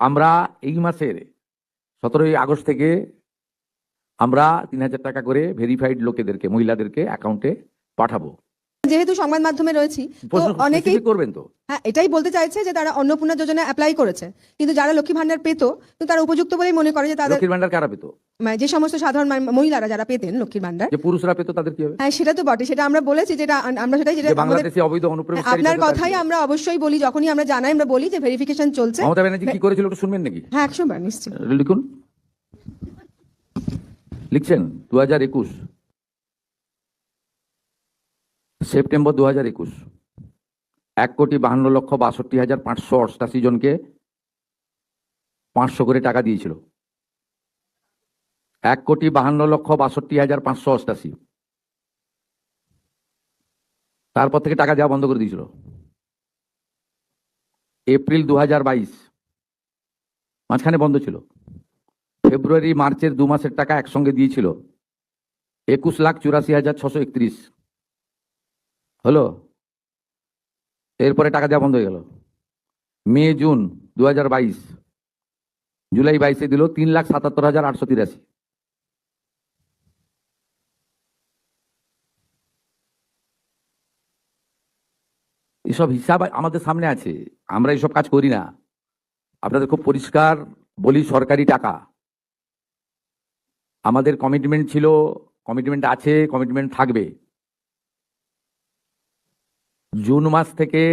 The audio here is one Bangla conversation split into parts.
আমরা এই মাসের 17ই আগস্ট থেকে আমরা 3000 টাকা করে ভেরিফাইড লোকেদেরকে, মহিলাদেরকে অ্যাকাউন্টে পাঠাবো। যেহেতু সংবাদ মাধ্যমে রয়েছি তো প্রশ্ন অনেকেই specific করবেন তো? হ্যাঁ, এটাই বলতে চাইছে যে তারা অন্নপূর্ণা যোজনা অ্যাপ্লাই করেছে, কিন্তু যারা লক্ষ্মী ভান্ডার পেতো কিন্তু তারা উপযুক্ত বলেই মনে করে যে তাদের লক্ষ্মীর ভান্ডার কারা পেতো? মানে যে সমস্ত সাধারণ মহিলারা যারা পেতেন লক্ষ্মীর ভান্ডার, যে পুরুষরা পেতো তাদের কি হবে? হ্যাঁ সেটা তো বটে, সেটা আমরা বলেছি, যেটা আমরা সেটাই যে যেটা আমাদের বাংলাদেশে অবৈধ অনুপ্রবেশকারী আপনার পেতো তাদের কথাই কি হবে? আমরা অবশ্যই বলি, যখনই আমরা জানাই আমরা বলি যে ভেরিফিকেশন চলছে। মমতা ব্যানার্জি কি করেছিল একটু শুনবেন নাকি? হ্যাঁ 100 বার নিশ্চয়ই লিখুন, লিখছেন 2021 সেপ্টেম্বর 2021 1,52,62,588 জনকে 500 করে টাকা দিয়েছিল। 1,52,62,588। তারপর থেকে টাকা দেওয়া বন্ধ করে দিয়েছিল। এপ্রিল 2022 মাঝখানে বন্ধ ছিল। ফেব্রুয়ারি মার্চের 2 মাসের টাকা একসঙ্গে দিয়েছিল 21,84,631 হলো। এরপরে টাকা দেওয়া বন্ধ হয়ে গেল। মে জুন 2022, জুলাই 22-এ দিল 3,77,883। এসব হিসাব আমাদের সামনে আছে, আমরা এসব কাজ করি না। আপনাদের খুব পরিষ্কার বলি, সরকারি টাকা। আমাদের কমিটমেন্ট ছিল, কমিটমেন্ট আছে, কমিটমেন্ট থাকবে। জুন মাস থেকে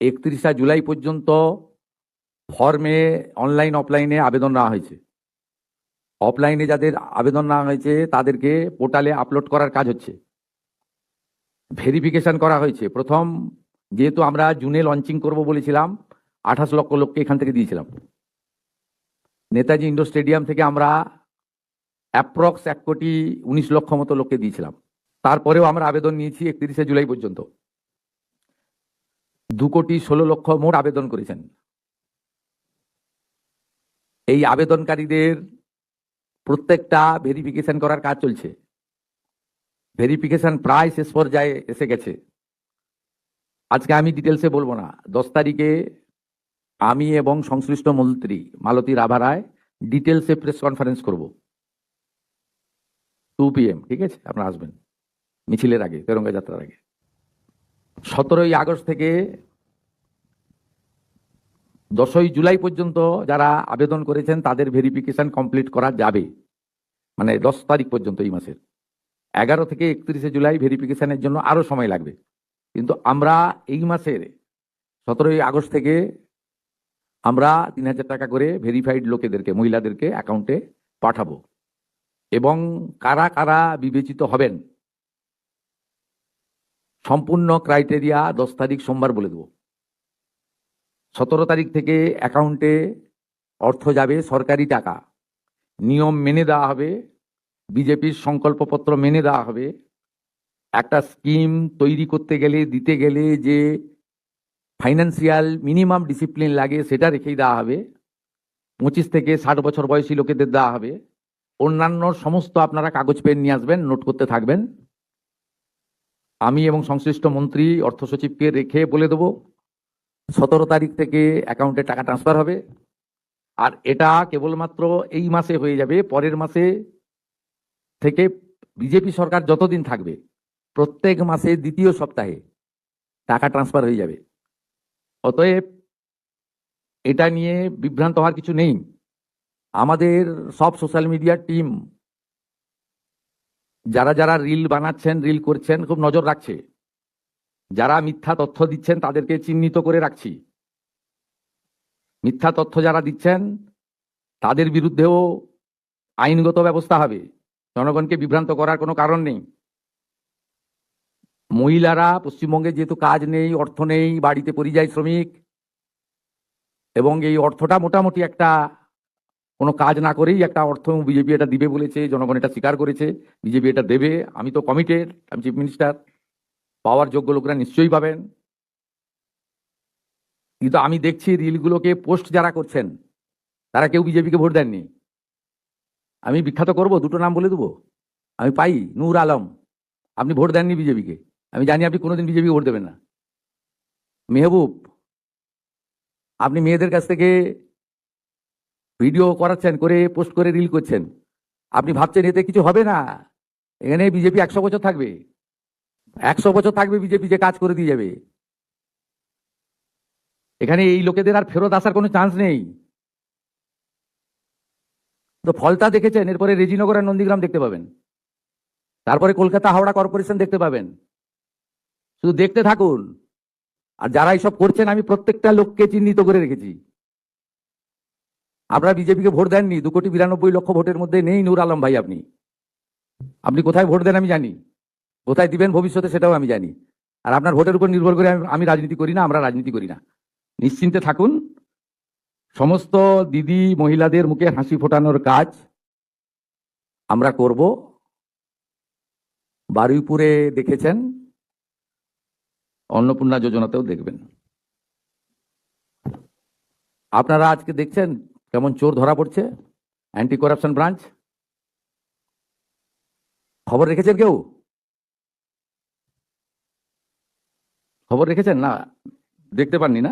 31শে জুলাই পর্যন্ত ফর্মে অনলাইন অফলাইনে আবেদন নেওয়া হয়েছে। অফলাইনে যাদের আবেদন নেওয়া হয়েছে তাদেরকে পোর্টালে আপলোড করার কাজ হচ্ছে। ভেরিফিকেশন করা হয়েছে। প্রথম যেহেতু আমরা জুনে লঞ্চিং করব বলেছিলাম, 28 লক্ষ লোককে এখান থেকে দিয়েছিলাম। নেতাজি ইন্ডোর স্টেডিয়াম থেকে আমরা অ্যাপ্রক্স 1,19,00,000 মতো লোককে দিয়েছিলাম। তারপরেও আমরা আবেদন নিয়েছি 31শে জুলাই পর্যন্ত। 2,16,00,000 মোট আবেদন করেছেন। এই আবেদনকারীদের প্রত্যেকটা ভেরিফিকেশন করার কাজ চলছে। ভেরিফিকেশন প্রায় শেষ পর্যায়ে এসে গেছে। আজকে আমি ডিটেলসে বলবো না। 10 তারিখে আমি এবং সংশ্লিষ্ট মন্ত্রী মালতী রাভা রায় ডিটেলসে প্রেস কনফারেন্স করব 2 PM, ঠিক আছে? আপনারা আসবেন মিছিলের আগে, তেরঙ্গা যাত্রার আগে। 17ই আগস্ট থেকে 10ই জুলাই পর্যন্ত যারা আবেদন করেছেন তাদের ভেরিফিকেশন কমপ্লিট করা যাবে, মানে 10 তারিখ পর্যন্ত এই মাসের। 11 থেকে 31শে জুলাই ভেরিফিকেশনের জন্য আরো সময় লাগবে। কিন্তু আমরা এই মাসের 17ই আগস্ট থেকে আমরা 3000 টাকা করে ভেরিফাইড লোকেদেরকে, মহিলাদেরকে অ্যাকাউন্টে পাঠাবো। এবং কারা কারা বিবেচিত হবেন সম্পূর্ণ ক্রাইটেরিয়া 10 তারিখ সোমবার বলে দেব। 17 তারিখ থেকে অ্যাকাউন্টে অর্থ যাবে, সরকারি টাকা। নিয়ম মেনে দেওয়া হবে, বিজেপির সংকল্পপত্র মেনে দেওয়া হবে। একটা স্কিম তৈরি করতে গেলে, দিতে গেলে যে ফাইন্যান্সিয়াল মিনিমাম ডিসিপ্লিন লাগে সেটা রেখেই দেওয়া হবে। 25 থেকে 60 বছর বয়সী লোকেদের দেওয়া হবে। অন্যান্য সমস্ত আপনারা কাগজ পেন নিয়ে আসবেন, নোট করতে থাকবেন। আমি এবং সংশ্লিষ্ট মন্ত্রী, অর্থ সচিবকে রেখে বলে দেবো 17 তারিখ থেকে অ্যাকাউন্টে টাকা ট্রান্সফার হবে। আর এটা কেবলমাত্র এই মাসে হয়ে যাবে। পরের মাসে থেকে বিজেপি সরকার যতদিন থাকবে প্রত্যেক মাসে দ্বিতীয় সপ্তাহে টাকা ট্রান্সফার হয়ে যাবে। অতএব এটা নিয়ে বিভ্রান্ত হওয়ার কিছু নেই। আমাদের সব সোশ্যাল মিডিয়ার টিম যারা যারা রিল বানাচ্ছেন, রিল করছেন, খুব নজর রাখছে। যারা মিথ্যা তথ্য দিচ্ছেন তাদেরকে চিহ্নিত করে রাখছি। মিথ্যা তথ্য যারা দিচ্ছেন তাদের বিরুদ্ধেও আইনগত ব্যবস্থা হবে। জনগণকে বিভ্রান্ত করার কোনো কারণ নেই। মহিলারা পশ্চিমবঙ্গে যেহেতু কাজ নেই, অর্থ নেই, বাড়িতে পরিযায়ী শ্রমিক, এবং এই অর্থটা মোটামুটি একটা কোনো কাজ না করেই একটা অর্থ বিজেপি এটা দিবে বলেছে, জনগণ এটা স্বীকার করেছে, বিজেপি এটা দেবে। আমি তো কমিটেড, আমি চিফ মিনিস্টার, পাওয়ার যোগ্য লোকরা নিশ্চয়ই পাবেন। কিন্তু আমি দেখছি রিলগুলোকে পোস্ট যারা করছেন তারা কেউ বিজেপিকে ভোট দেননি। আমি বিখ্যাত করব, দুটো নাম বলে দেবো। আমি পাই নূর আলম, আপনি ভোট দেননি বিজেপিকে, আমি জানি আপনি কোনোদিন বিজেপিকে ভোট দেবেন না। মেহবুব, আপনি মেয়েদের কাছ থেকে ভিডিও করাচ্ছেন, করে পোস্ট করে রিল করছেন। আপনি ভাবছেন এতে কিছু হবে না? এখানে বিজেপি 100 বছর থাকবে, 100 বছর থাকবে বিজেপি, যে কাজ করে দিয়ে যাবে। এখানে এই লোকেদের আর ফেরত আসার কোনো চান্স নেই। তো ফলতা দেখেছেন, এরপরে রেজিনগর আর নন্দীগ্রাম দেখতে পাবেন, তারপরে কলকাতা হাওড়া কর্পোরেশন দেখতে পাবেন। শুধু দেখতে থাকুন। আর যারা এইসব করছেন, আমি প্রত্যেকটা লোককে চিহ্নিত করে রেখেছি। আপনারা বিজেপিকে ভোট দেননি, 2,92,00,000 ভোটের মধ্যে নেই নূর আলম ভাই। আপনি আপনি কোথায় ভোট দেন আমি জানি, কোথায় দিবেন ভবিষ্যতে সেটাও আমি জানি। আর আপনার ভোটের উপর নির্ভর করে আমি রাজনীতি করি না, আমরা রাজনীতি করি না। নিশ্চিন্তে থাকুন। সমস্ত দিদি মহিলাদের মুখে হাসি ফোটানোর কাজ আমরা করব। বারুইপুরে দেখেছেন, অন্নপূর্ণা যোজনাতেও দেখবেন। আপনারা আজকে দেখছেন কেমন চোর ধরা পড়ছে, অ্যান্টি করাপশন ব্রাঞ্চ। খবর রেখেছেন কেউ? খবর রেখেছেন না? দেখতে পাননি না?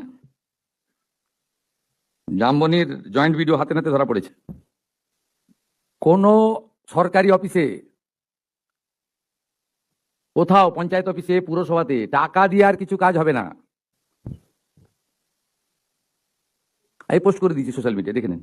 জামবনির জয়েন্ট ভিডিও হাতে নাতে ধরা পড়েছে। কোন সরকারি অফিসে, কোথাও পঞ্চায়েত অফিসে, পুরসভাতে টাকা দিয়ে আর কিছু কাজ হবে না। এই পোস্ট করে দিয়েছি সোশ্যাল মিডিয়া, দেখে নিন।